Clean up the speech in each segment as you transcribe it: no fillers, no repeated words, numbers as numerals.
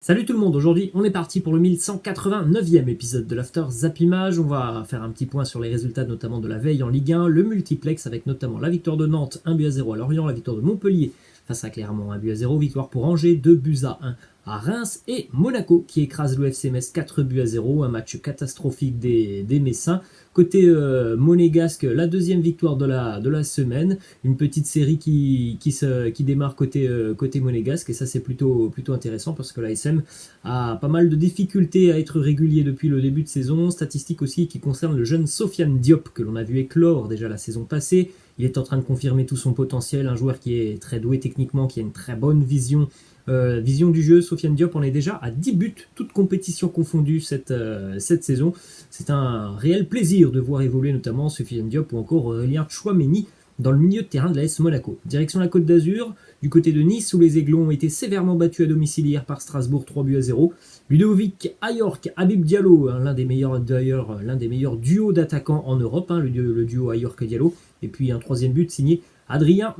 Salut tout le monde, aujourd'hui on est parti pour le 1189e épisode de l'After Zappimage. On va faire un petit point sur les résultats notamment de la veille en Ligue 1, le multiplex avec notamment la victoire de Nantes 1-0 à Lorient, la victoire de Montpellier face à Clermont 1-0, victoire pour Angers 2-1 à Reims et Monaco qui écrase le FC Metz 4-0, un match catastrophique des Messins. Côté monégasque, la deuxième victoire de la semaine, une petite série qui démarre côté monégasque et ça c'est plutôt intéressant parce que la SM a pas mal de difficultés à être régulier depuis le début de saison. Statistique aussi qui concerne le jeune Sofiane Diop que l'on a vu éclore déjà la saison passée. Il est en train de confirmer tout son potentiel, un joueur qui est très doué techniquement, qui a une très bonne vision du jeu. Sofiane Diop en est déjà à 10 buts, toutes compétitions confondues cette saison. C'est un réel plaisir de voir évoluer notamment Sofiane Diop ou encore Aurélien Tchouaméni dans le milieu de terrain de l'AS Monaco. Direction la Côte d'Azur, du côté de Nice où les Aiglons ont été sévèrement battus à domicile hier par Strasbourg 3-0. Ludovic Ayork, Habib Diallo, l'un des meilleurs duos d'attaquants en Europe, le duo Ayork-Diallo. Et puis un troisième but signé Adrien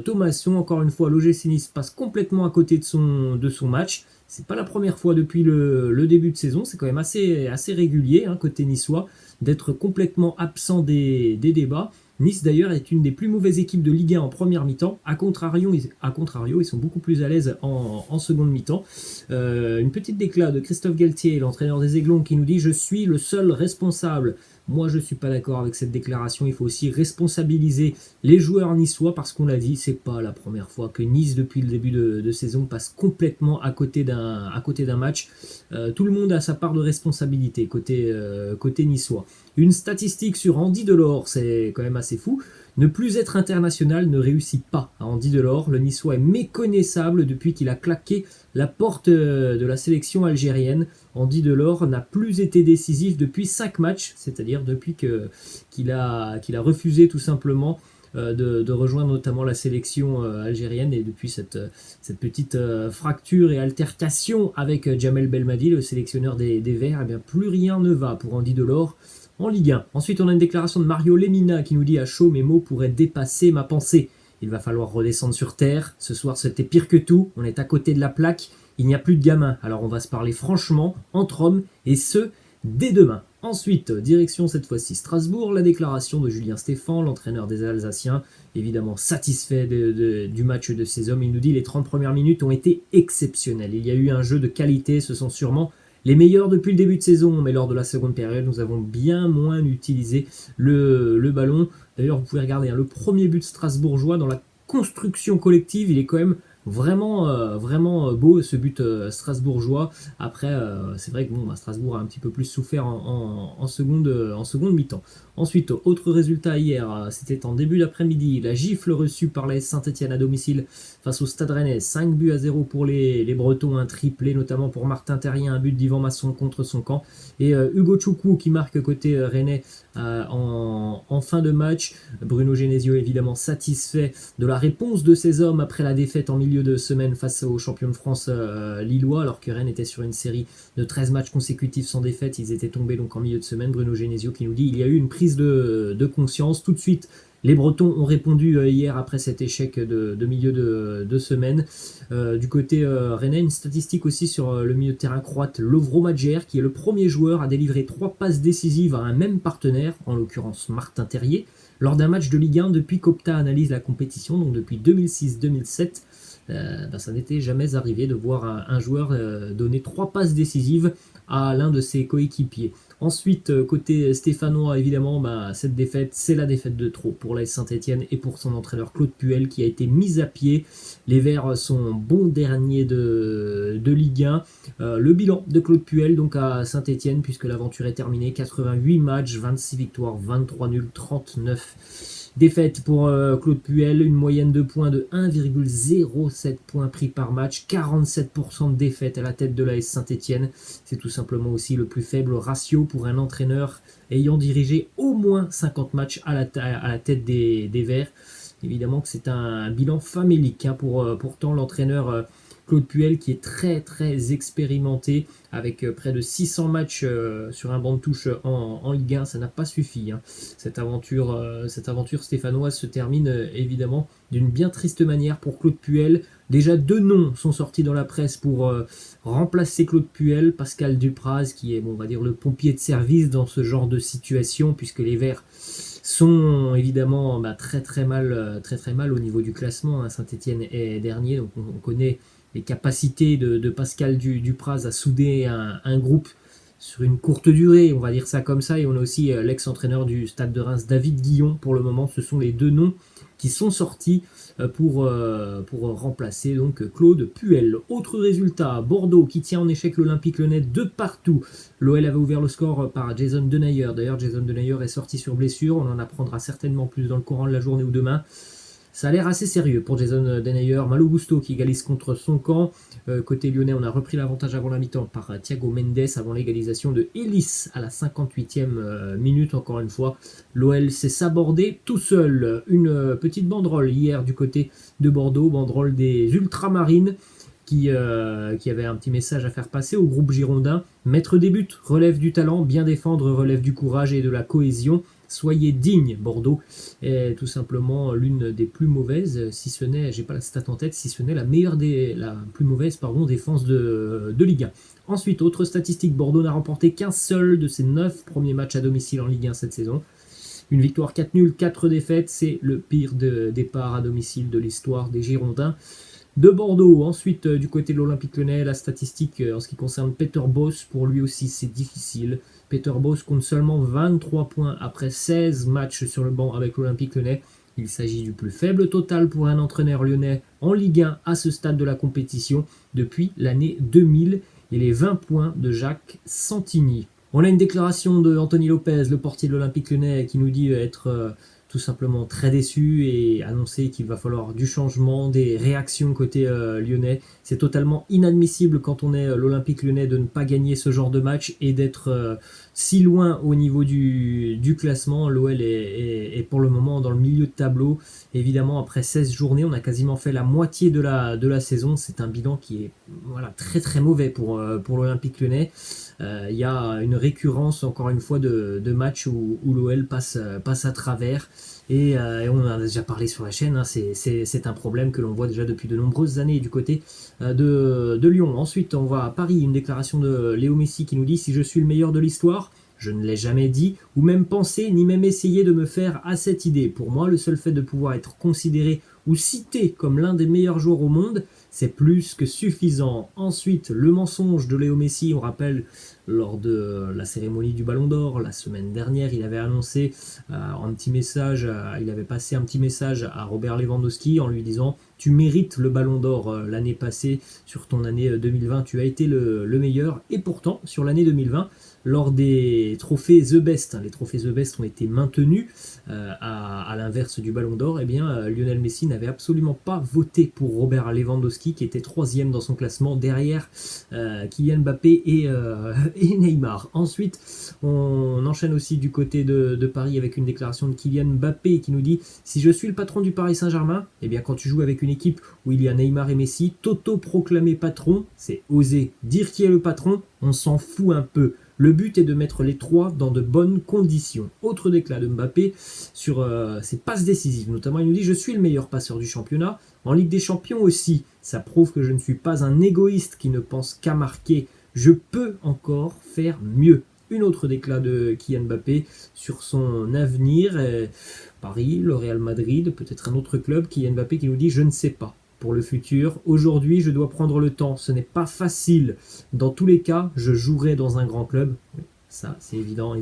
Thomasson. Encore une fois, l'OGC Nice passe complètement à côté de son match. C'est pas la première fois depuis le début de saison, c'est quand même assez régulier côté niçois d'être complètement absent des débats. Nice d'ailleurs est une des plus mauvaises équipes de Ligue 1 en première mi-temps. A contrario, ils sont beaucoup plus à l'aise en seconde mi-temps. Une petite déclat de Christophe Galtier, l'entraîneur des Aiglons, qui nous dit « Je suis le seul responsable ». Moi, je ne suis pas d'accord avec cette déclaration. Il faut aussi responsabiliser les joueurs niçois parce qu'on l'a dit, c'est pas la première fois que Nice, depuis le début de saison, passe complètement à côté d'un match. Tout le monde a sa part de responsabilité côté niçois. Une statistique sur Andy Delors, c'est quand même assez fou. Ne plus être international ne réussit pas à Andy Delors. Le Niçois est méconnaissable depuis qu'il a claqué la porte de la sélection algérienne. Andy Delors n'a plus été décisif depuis 5 matchs, c'est-à-dire depuis qu'il a refusé tout simplement de rejoindre notamment la sélection algérienne et depuis cette petite fracture et altercation avec Jamel Belmadi, le sélectionneur des Verts, eh bien, plus rien ne va pour Andy Delors en Ligue 1. Ensuite, on a une déclaration de Mario Lemina qui nous dit « À chaud, mes mots pourraient dépasser ma pensée. Il va falloir redescendre sur terre. Ce soir, c'était pire que tout. On est à côté de la plaque. Il n'y a plus de gamins. Alors, on va se parler franchement, entre hommes, et ce, dès demain. » Ensuite, direction cette fois-ci Strasbourg, la déclaration de Julien Stéphan, l'entraîneur des Alsaciens, évidemment satisfait du match de ces hommes. Il nous dit « Les 30 premières minutes ont été exceptionnelles. Il y a eu un jeu de qualité. Ce sont sûrement les meilleurs depuis le début de saison, mais lors de la seconde période, nous avons bien moins utilisé le ballon. D'ailleurs, vous pouvez regarder le premier but strasbourgeois dans la construction collective, il est quand même vraiment beau ce but strasbourgeois. Après, c'est vrai que Strasbourg a un petit peu plus souffert en seconde mi-temps. Ensuite, autre résultat hier, c'était en début d'après-midi, la gifle reçue par l'AS Saint-Etienne à domicile face au Stade Rennais, 5-0 pour les Bretons, un triplé notamment pour Martin Terrien, un but d'Yvan Masson contre son camp, et Hugo Choukou qui marque côté Rennais en fin de match. Bruno Genesio évidemment satisfait de la réponse de ses hommes après la défaite en milieu de semaine face aux champions de France lillois, alors que Rennes était sur une série de 13 matchs consécutifs sans défaite. Ils étaient tombés donc en milieu de semaine. Bruno Genesio qui nous dit il y a eu une prise de conscience tout de suite. Les Bretons ont répondu hier après cet échec de milieu de semaine. Du côté rennais, une statistique aussi sur le milieu de terrain croate, Lovro Madjer, qui est le premier joueur à délivrer 3 passes décisives à un même partenaire, en l'occurrence Martin Terrier, lors d'un match de Ligue 1 depuis qu'Opta analyse la compétition, donc depuis 2006-2007. Ça n'était jamais arrivé de voir un joueur donner 3 passes décisives à l'un de ses coéquipiers. Ensuite, côté stéphanois, évidemment, cette défaite, c'est la défaite de trop pour l'AS Saint-Etienne et pour son entraîneur Claude Puel qui a été mis à pied. Les Verts sont bons derniers de Ligue 1. Le bilan de Claude Puel donc à Saint-Etienne, puisque l'aventure est terminée, 88 matchs, 26 victoires, 23 nuls, 39 défaite pour Claude Puel, une moyenne de points de 1,07 points pris par match, 47% de défaite à la tête de l'AS Saint-Etienne. C'est tout simplement aussi le plus faible ratio pour un entraîneur ayant dirigé au moins 50 matchs à la tête des Verts. Évidemment que c'est un bilan famélique pour pourtant l'entraîneur Claude Puel qui est très très expérimenté avec près de 600 matchs sur un banc de touche en Ligue 1, ça n'a pas suffi. Hein. Cette aventure stéphanoise se termine évidemment d'une bien triste manière pour Claude Puel. Déjà 2 noms sont sortis dans la presse pour remplacer Claude Puel, Pascal Dupraz qui est on va dire le pompier de service dans ce genre de situation puisque les Verts sont évidemment très très mal au niveau du classement. Hein. Saint-Etienne est dernier, donc on connaît les capacités de Pascal Dupraz à souder un groupe sur une courte durée, on va dire ça comme ça, et on a aussi l'ex-entraîneur du Stade de Reims, David Guillon. Pour le moment, ce sont les 2 noms qui sont sortis pour remplacer donc Claude Puel. Autre résultat, Bordeaux qui tient en échec l'Olympique Lyonnais de partout. L'OL avait ouvert le score par Jason Denayer. D'ailleurs, Jason Denayer est sorti sur blessure. On en apprendra certainement plus dans le courant de la journée ou demain. Ça a l'air assez sérieux pour Jason Denayer. Malo Gusto qui égalise contre son camp. Côté lyonnais, on a repris l'avantage avant la mi-temps par Thiago Mendes avant l'égalisation de Elis à la 58e minute. Encore une fois, l'OL s'est sabordé tout seul. Une petite banderole hier du côté de Bordeaux, banderole des Ultramarines qui avait un petit message à faire passer au groupe girondin. Mettre des buts relève du talent, bien défendre relève du courage et de la cohésion. Soyez digne, Bordeaux est tout simplement l'une des plus mauvaises, si ce n'est, j'ai pas la stat en tête, si ce n'est la plus mauvaise défense de Ligue 1. Ensuite, autre statistique, Bordeaux n'a remporté qu'un seul de ses 9 premiers matchs à domicile en Ligue 1 cette saison. Une victoire, 4 nuls, 4 défaites, c'est le pire départ à domicile de l'histoire des Girondins de Bordeaux. Ensuite, du côté de l'Olympique Lyonnais, la statistique en ce qui concerne Peter Bosz, pour lui aussi c'est difficile. Peter Bosz compte seulement 23 points après 16 matchs sur le banc avec l'Olympique Lyonnais. Il s'agit du plus faible total pour un entraîneur lyonnais en Ligue 1 à ce stade de la compétition depuis l'année 2000 et les 20 points de Jacques Santini. On a une déclaration de Anthony Lopez, le portier de l'Olympique Lyonnais, qui nous dit être tout simplement très déçu et annoncer qu'il va falloir du changement, des réactions côté lyonnais. C'est totalement inadmissible quand on est l'Olympique Lyonnais de ne pas gagner ce genre de match et d'être si loin au niveau du classement. L'OL est pour le moment dans le milieu de tableau. Évidemment, après 16 journées, on a quasiment fait la moitié de la saison. C'est un bilan qui est très très mauvais pour l'Olympique Lyonnais. Il y a une récurrence encore une fois de matchs où l'OL passe à travers et on en a déjà parlé sur la chaîne, hein, c'est un problème que l'on voit déjà depuis de nombreuses années du côté de Lyon. Ensuite on va à Paris, une déclaration de Léo Messi qui nous dit: si je suis le meilleur de l'histoire, je ne l'ai jamais dit, ou même pensé, ni même essayé de me faire à cette idée. Pour moi, le seul fait de pouvoir être considéré ou cité comme l'un des meilleurs joueurs au monde, c'est plus que suffisant. Ensuite, le mensonge de Léo Messi, on rappelle, lors de la cérémonie du Ballon d'Or, la semaine dernière, il avait annoncé un petit message, il avait passé un petit message à Robert Lewandowski en lui disant: tu mérites le Ballon d'Or l'année passée, sur ton année 2020, tu as été le meilleur. Et pourtant, sur l'année 2020, lors des trophées The Best, les trophées The Best ont été maintenus à l'inverse du Ballon d'Or, et bien Lionel Messi n'avait absolument pas voté pour Robert Lewandowski, qui était 3e dans son classement derrière Kylian Mbappé et Neymar. Ensuite, on enchaîne aussi du côté de Paris avec une déclaration de Kylian Mbappé qui nous dit: si je suis le patron du Paris Saint-Germain, et bien quand tu joues avec une équipe où il y a Neymar et Messi, t'auto-proclamer patron, c'est oser dire qui est le patron, on s'en fout un peu. Le but est de mettre les trois dans de bonnes conditions. Autre déclat de Mbappé sur ses passes décisives. Notamment, il nous dit: je suis le meilleur passeur du championnat. En Ligue des Champions aussi. Ça prouve que je ne suis pas un égoïste qui ne pense qu'à marquer. Je peux encore faire mieux. Une autre déclat de Kylian Mbappé sur son avenir. Paris, le Real Madrid, peut-être un autre club. Kylian Mbappé qui nous dit: je ne sais pas. Pour le futur, aujourd'hui je dois prendre le temps, ce n'est pas facile. Dans tous les cas, je jouerai dans un grand club. Ça, c'est évident.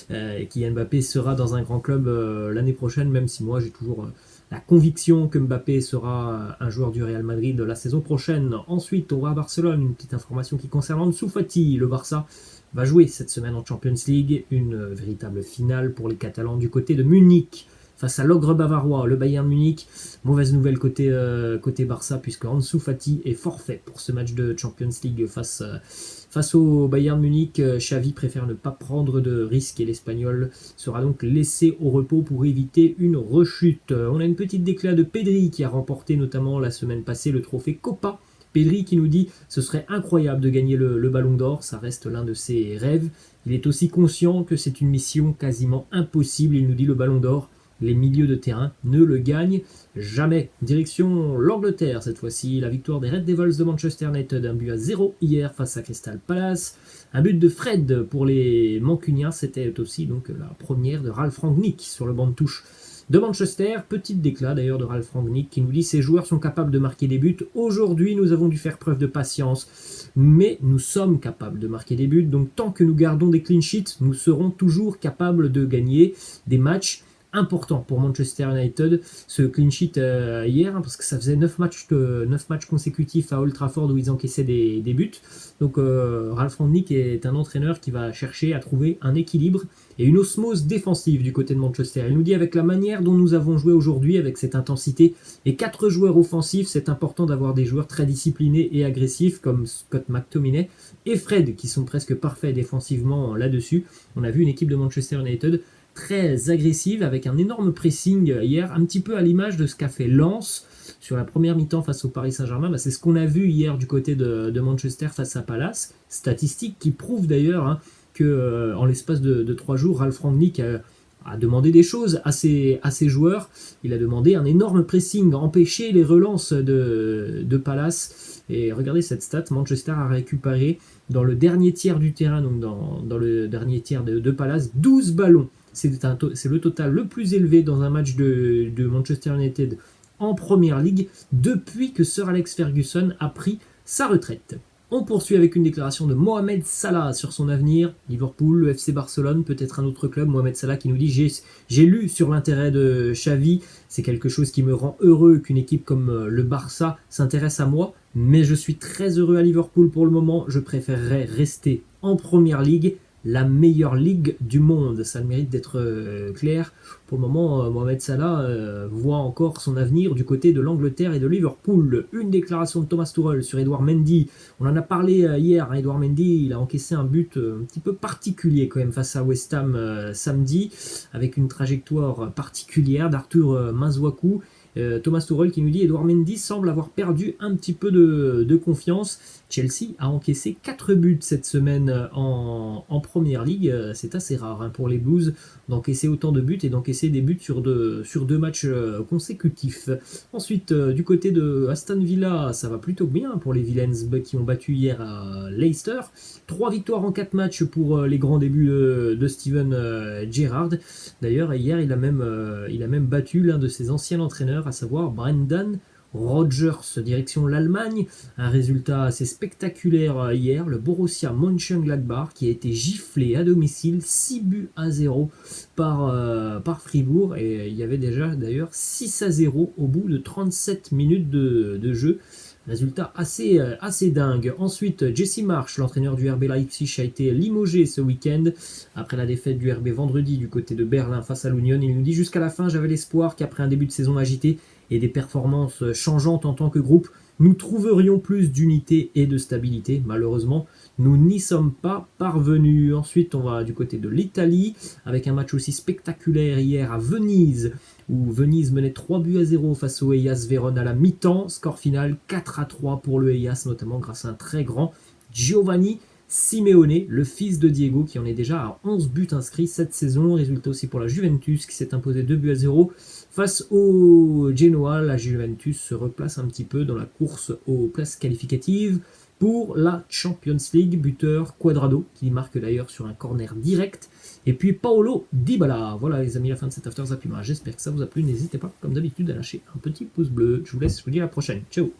Kylian Mbappé sera dans un grand club l'année prochaine, même si moi j'ai toujours la conviction que Mbappé sera un joueur du Real Madrid la saison prochaine. Ensuite, on va à Barcelone, une petite information qui concerne Ansu Fati. Le Barça va jouer cette semaine en Champions League, une véritable finale pour les Catalans du côté de Munich. Face à l'ogre bavarois, le Bayern Munich. Mauvaise nouvelle côté Barça, puisque Ansu Fati est forfait pour ce match de Champions League face au Bayern Munich. Xavi préfère ne pas prendre de risques et l'Espagnol sera donc laissé au repos pour éviter une rechute. On a une petite déclat de Pedri qui a remporté notamment la semaine passée le trophée Copa Pedri qui nous dit ce serait incroyable de gagner le Ballon d'Or, ça reste l'un de ses rêves. Il est aussi conscient que c'est une mission quasiment impossible. Il nous dit le Ballon d'Or, les milieux de terrain ne le gagnent jamais. Direction l'Angleterre cette fois-ci, la victoire des Red Devils de Manchester United, 1-0 hier face à Crystal Palace. Un but de Fred pour les Mancuniens, c'était aussi donc la première de Ralf Rangnick sur le banc de touche de Manchester. Petite déclat d'ailleurs de Ralf Rangnick qui nous dit ces joueurs sont capables de marquer des buts. Aujourd'hui, nous avons dû faire preuve de patience, mais nous sommes capables de marquer des buts. Donc tant que nous gardons des clean sheets, nous serons toujours capables de gagner des matchs importants pour Manchester United. Ce clean sheet hier, parce que ça faisait 9 matchs consécutifs à Old Trafford où ils encaissaient des buts. Donc Ralf Rangnick est un entraîneur qui va chercher à trouver un équilibre et une osmose défensive du côté de Manchester. Il nous dit avec la manière dont nous avons joué aujourd'hui, avec cette intensité et 4 joueurs offensifs, c'est important d'avoir des joueurs très disciplinés et agressifs comme Scott McTominay et Fred qui sont presque parfaits défensivement là-dessus. On a vu une équipe de Manchester United très agressive avec un énorme pressing hier, un petit peu à l'image de ce qu'a fait Lens sur la première mi-temps face au Paris Saint-Germain. C'est ce qu'on a vu hier du côté de Manchester face à Palace. Statistique qui prouve d'ailleurs que en l'espace de 3 jours, Ralf Rangnick a demandé des choses à ses joueurs. Il a demandé un énorme pressing, empêcher les relances de Palace. Et regardez cette stat, Manchester a récupéré dans le dernier tiers du terrain, donc dans le dernier tiers de Palace, 12 ballons. C'est le total le plus élevé dans un match de Manchester United en Première Ligue depuis que Sir Alex Ferguson a pris sa retraite. On poursuit avec une déclaration de Mohamed Salah sur son avenir. Liverpool, le FC Barcelone, peut-être un autre club. Mohamed Salah qui nous dit j'ai lu sur l'intérêt de Xavi. C'est quelque chose qui me rend heureux qu'une équipe comme le Barça s'intéresse à moi. Mais je suis très heureux à Liverpool pour le moment. Je préférerais rester en Première Ligue, la meilleure ligue du monde. Ça a le mérite d'être clair. Pour le moment, Mohamed Salah voit encore son avenir du côté de l'Angleterre et de Liverpool. Une déclaration de Thomas Tuchel sur Edouard Mendy. On en a parlé hier. Edouard Mendy, il a encaissé un but un petit peu particulier quand même face à West Ham samedi, avec une trajectoire particulière d'Arthur Masuaku. Thomas Tuchel qui nous dit Edouard Mendy semble avoir perdu un petit peu de confiance. Chelsea a encaissé 4 buts cette semaine en Première Ligue. C'est assez rare pour les Blues d'encaisser autant de buts et d'encaisser des buts sur deux matchs consécutifs. Ensuite, du côté de Aston Villa, ça va plutôt bien pour les Villains qui ont battu hier à Leicester. 3 victoires en 4 matchs pour les grands débuts de Steven Gerrard. D'ailleurs, hier, il a même battu l'un de ses anciens entraîneurs, à savoir Brendan Rodgers, direction l'Allemagne. Un résultat assez spectaculaire hier, le Borussia Mönchengladbach qui a été giflé à domicile 6-0 par Fribourg, et il y avait déjà d'ailleurs 6-0 au bout de 37 minutes de jeu. Résultat assez dingue. Ensuite, Jesse Marsch, l'entraîneur du RB Leipzig, a été limogé ce week-end après la défaite du RB vendredi du côté de Berlin face à l'Union. Il nous dit jusqu'à la fin, j'avais l'espoir qu'après un début de saison agité et des performances changeantes en tant que groupe, nous trouverions plus d'unité et de stabilité. Malheureusement, nous n'y sommes pas parvenus. Ensuite, on va du côté de l'Italie avec un match aussi spectaculaire hier à Venise, où Venise menait 3-0 face au Hellas Vérone à la mi-temps. Score final 4-3 pour le Hellas, notamment grâce à un très grand Giovanni Simeone, le fils de Diego, qui en est déjà à 11 buts inscrits cette saison. Résultat aussi pour la Juventus qui s'est imposé 2-0 face au Genoa. La Juventus se replace un petit peu dans la course aux places qualificatives pour la Champions League. Buteur Cuadrado, qui marque d'ailleurs sur un corner direct. Et puis Paolo Dybala. Voilà les amis, la fin de cet After Zappima. J'espère que ça vous a plu. N'hésitez pas, comme d'habitude, à lâcher un petit pouce bleu. Je vous laisse, je vous dis à la prochaine. Ciao.